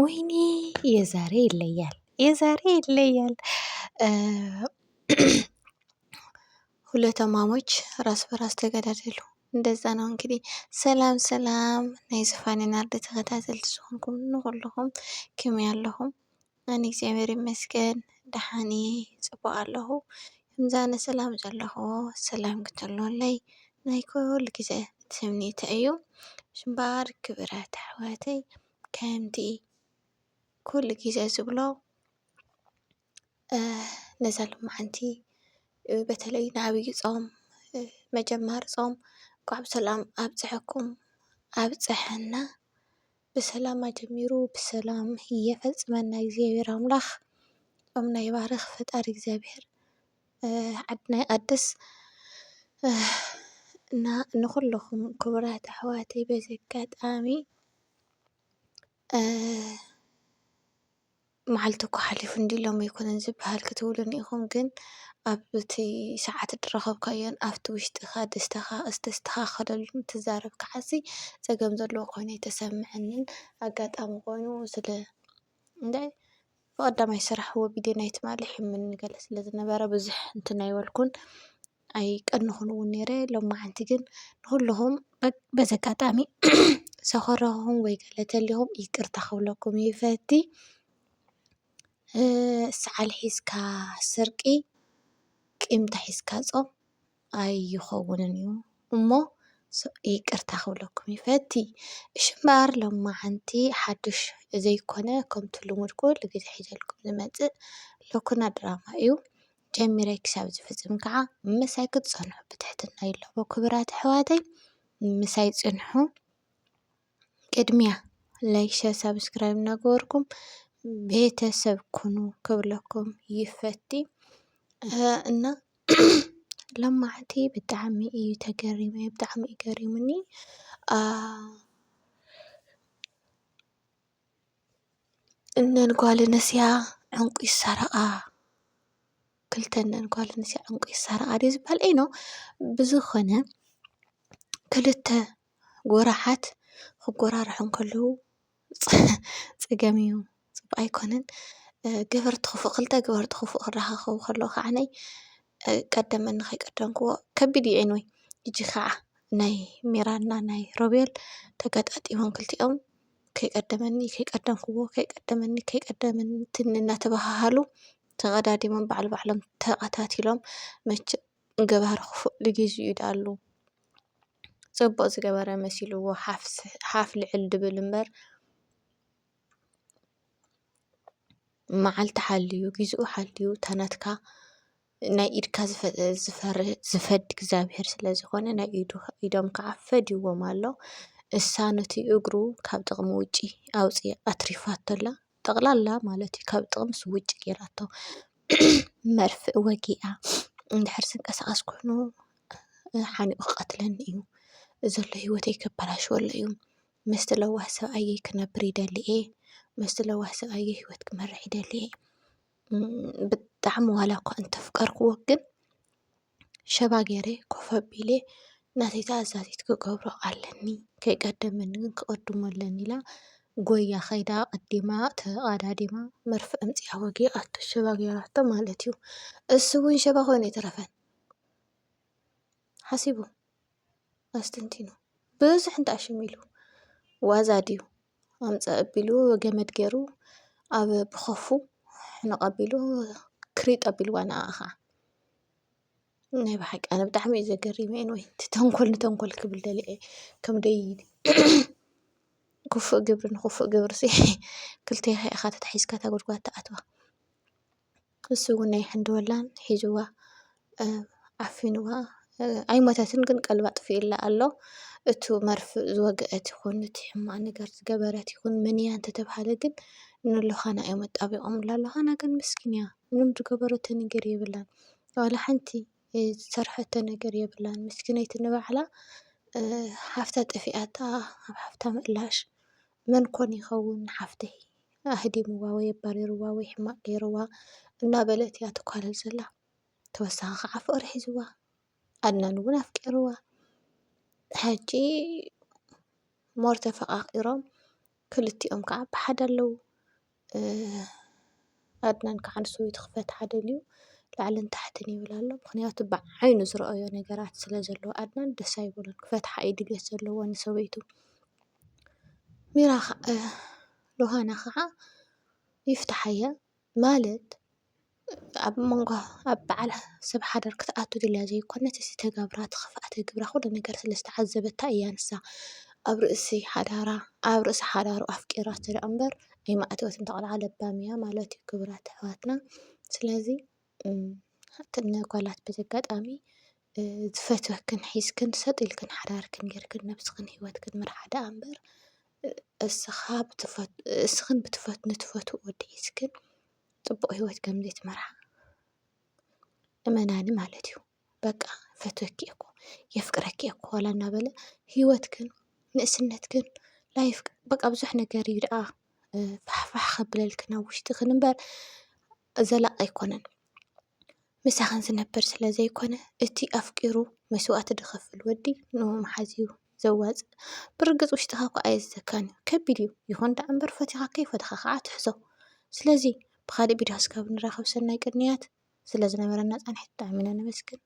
ወይኔ የዛሬ ይለያል፣ የዛሬ ይለያል። ሁለት እማሞች ራስ በራስ ተገዳደሉ። እንደዛ ነው እንግዲህ። ሰላም ሰላም ናይ ዝፋንን አርዲ ተኸታተልቲ ዝኾንኩም ንኹልኹም ከመይ ኣለኹም? ኣነ እግዚአብሔር ይመስገን ደሓኒ ጽቡቕ ኣለኹ። ከምዛነ ሰላም ዘለኹ ሰላም ክትህልወለይ ናይ ኩሉ ግዜ ትምኒተ እዩ። ሽምባር ክብረት ኣሕዋተይ ከምቲ ኩሉ ግዜ ዝብሎ ነዛ ሎማዓንቲ በተለይ ንዓብይ ጾም መጀመር ጾም ኳዕ ብሰላም ኣብፅሐኩም ኣብፅሐና ብሰላም ኣጀሚሩ ብሰላም የፈጽመና እግዚአብሔር ኣምላኽ ጾምና ይባርኽ ፈጣሪ እግዚአብሔር ዓድና ይቐድስ እና ንኹልኹም ክቡራት ኣሕዋተይ በዚ ኣጋጣሚ መዓልትኩ ሓሊፉ እንዲ ሎሚ ኣይኮነን ዝበሃል ክትብሉን ኢኹም ግን ኣብቲ ሰዓት እትረኸብካዮን ኣብቲ ውሽጢኻ ዝተስተኻኸለሉን ትዛረብ ክዓሲ ፀገም ዘለዎ ኮይኑ የተሰምዐንን ኣጋጣሚ ኮይኑ ስለ እንታይ ብቐዳማይ ስራሕ ወቢድና ይትማልሕ የምንገለ ስለ ዝነበረ ብዙሕ እንትን ኣይበልኩን ኣይቀንኹን እውን ነይረ ሎማዓንቲ ግን ንኹልኹም በዚ ኣጋጣሚ ሰኸረኹም ወይ ገለ ተሊኹም ይቅርታ ክብለኩም ይፈቲ ሰዓል ሒዝካ ስርቂ ቂምታ ሒዝካ ጾም ኣይኸውንን እዩ እሞ ይቅርታ ክብለኩም ይፈቲ እሺ እምበር ሎማዓንቲ ሓድሽ ዘይኮነ ከምቲ ልሙድ ኩሉ ግዜ ሒዘልኩም ዝመፅእ ሎኩና ድራማ እዩ ጀሚረ ክሳብ ዝፍፅም ከዓ ምሳይ ክትፀንሑ ብትሕትና ይለዎ ክቡራት ኣሕዋተይ ምሳይ ፅንሑ ቅድሚያ ላይክ ሸር ሳብስክራይብ እናገበርኩም ቤተሰብ ኩኑ ክብለኩም ይፈቲ እና ሎማዓንቲ ብጣዕሚ እዩ ተገሪመ ብጣዕሚ እዩ ገሪሙኒ እነን ጓል ኣነስያ ዕንቁ ይሰረቃ ክልተ እነን ጓል ኣነስያ ዕንቁ ይሰረቃ ድዩ ዝብሃል ኢኖ ብዝኾነ ክልተ ጎራሓት ክጎራርሑ እንከለዉ ፀገም እዩ ፅቡቅ ኣይኮነን ገበርቲ ክፉእ ክልተ ገበርቲ ክፉእ ክራኸቡ ከለዉ ከዓነይ ቀደመኒ ከይቀደምክዎ ከቢድ እዩ ኤኒዌይ ሕጂ ከዓ ናይ ሚራና ናይ ሮቤል ተገጣጢሞም ክልቲኦም ከይቀደመኒ ከይቀደምክዎ ከይቀደመኒ ከይቀደመኒ እናተባሃሃሉ ተቀዳዲሞም ባዕሉ ባዕሎም ተቐታቲሎም መቸም ገባሪ ክፉእ ንግዚኡ ይደኣሉ ፅቡቅ ዝገበረ መሲልዎ ሓፍ ልዕል ድብል እምበር መዓልቲ ሓልዩ ግዚኡ ሓልዩ እታ ናትካ ናይ ኢድካ ዝፈድ እግዚኣብሔር ስለ ዝኾነ ናይ ኢዶም ከዓ ፈዲዎም ኣሎ እሳ ነቲ እግሩ ካብ ጥቕሚ ውጪ ኣውፂኣ ኣትሪፋቶ ኣላ ጠቕላላ ማለት እዩ ካብ ጥቕምስ ውጪ ጌራቶ መርፍእ ወጊኣ እንድሕር ዝንቀሳቐስ ኮይኑ ሓኒቑ ክቐትለኒ እዩ ዘሎ ሂወተይ ከበላሽወሉ እዩ ምስቲ ለዋህ ሰብኣየ ክነብር ይደሊ እየ ምስቲ ለዋህ ሰብኣየ ሂወት ክመርሕ ይደሊ እየ ብጣዕሚ ዋላ እኳ እንተፍቀርክዎ ግን ሸባ ገይረ ኮፍ ኣቢለ ናተይ ተኣዛዚት ክገብሮ ኣለኒ ከይቀደመኒ ግን ክቕድሞ ኣለኒ ኢላ ጎያ ከይዳ ቀዲማ ተቐዳዲማ መርፍእ ኣምፂኣ ወጊኣቶ ሸባ ገይራቶ ማለት እዩ እሱ እውን ሸባ ኮይኑ ኣይተረፈን ሓሲቡ ኣስተንቲኑ ብዙሕ እንተኣሽሙ ኢሉ ዋዛ ድዩ ኣምፀ ኣቢሉ ገመድ ገይሩ ኣብ ብኸፉ ሕንቕ ኣቢሉ ክሪጥ ኣቢልዋ ንኣ ከዓ ናይ ብሓቂ ኣነ ብጣዕሚ እዩ ዘገሪመ ኤኒዌይ ተንኮል ንተንኮል ክብል ደሊአ ከምደይ ክፉእ ግብሪ ንክፉእ ግብሪ ክልተይካ ኢኻ ተታሒዝካ እታ ጉድጓድ ተኣትዋ እሱ እውን ናይ ሕንድወላን ሒዝዋ ዓፊንዋ ኣይሞተትን ግን ቀልባ ጥፊኡላ ኣሎ እቱ መርፍእ ዝወግአት ይኹን እቲ ሕማቅ ነገር ዝገበረት ይኹን መን እያ እንተተባሃለ ግን ንሎኻና እዮም ኣጣቢቖምላ ሎኻና ግን ምስኪን እያ ምንም ዝገበረቶ ነገር የብላን ዋላ ሓንቲ ዝሰርሐቶ ነገር የብላን ምስኪነይቲ ንባዕላ ሓፍታ ጠፊኣታ ኣብ ሓፍታ ምእላሽ መን ኮን ይኸውን ሓፍተይ ኣህዲምዋ ወይ ኣባሪርዋ ወይ ሕማቅ ገይርዋ እናበለት እያ ትኳለል ዘላ ተወሳኺ ከዓ ፍቅሪ ሒዝዋ ኣድናን እውን ኣፍቂርዋ ሕጂ ሞር ተፈቓቒሮም ክልቲኦም ከዓ ብሓደ ኣለዉ ኣድናን ከዓ ንሱ ትኽፈት ሓደ ድዩ ላዕልን ታሕትን ይብል ኣሎ። ምክንያቱ ብዓይኑ ዝረኣዮ ነገራት ስለ ዘለዎ ኣድናን ደስ ኣይብሎን ክፈትሓ እዩ ድሌት ዘለዎ ንሰበይቱ። ሉሃና ከዓ ይፍታሓ እያ ማለት ኣብ መንጎ ኣብ በዓል ሰብ ሓዳር ክትኣቱ ድልያ ዘይኮነት እቲ ተጋብራ ትኽፋእ ተግብራ ኩሉ ነገር ስለ ዝተዓዘበታ እያ ንሳ ኣብ ርእሲ ሓዳሩ ኣፍቂራ ትሪኣ እምበር ኣይማዕተወትን ተቆልዓ ለባም እያ ማለት እዩ ክቡራት ኣሕዋትና። ስለዚ እተን ጓላት በዚ ኣጋጣሚ ዝፈትወክን ሒዝክን ሰጥ ኢልክን ሓዳርክን ጌርክን ነብስክን ሂወትክን ምርሓ ደኣ እምበር እስክን ንትፈትዎ ወዲ ሒዝክን ፅቡቅ ሂወት ከም ዘይትመርሓ እመናኒ ማለት እዩ። በቃ ፈትወኪ እኮ የፍቅረኪ እኮ ዋላ እናበለ ሂወትክን ንእስነትክን ላይፍ በቃ ብዙሕ ነገር እዩ ደኣ ፋሕፋሕ ከብለልክን ኣብ ውሽጥክን እምበር ዘላቂ ኣይኮነን። ምሳኽን ዝነብር ስለ ዘይኮነ እቲ ኣፍቂሩ መስዋእቲ ዝኸፍል ወዲ ንኡ መሓዚዩ ዘዋፅእ ብርግፅ ውሽጥኻ እኳ ኣየዝዘካን እዩ ከቢድ እዩ ይኹን ዳኣ እምበር ፈቲኻ ከይፈትኻ ከዓ ትሕዞ። ስለዚ ብካሊእ ቪድዮ ክሳብ ንራኸብ ሰናይ ቅድምያት ስለ ዝነበረና ፃንሒት ብጣዕሚ ኢና ነመስግን።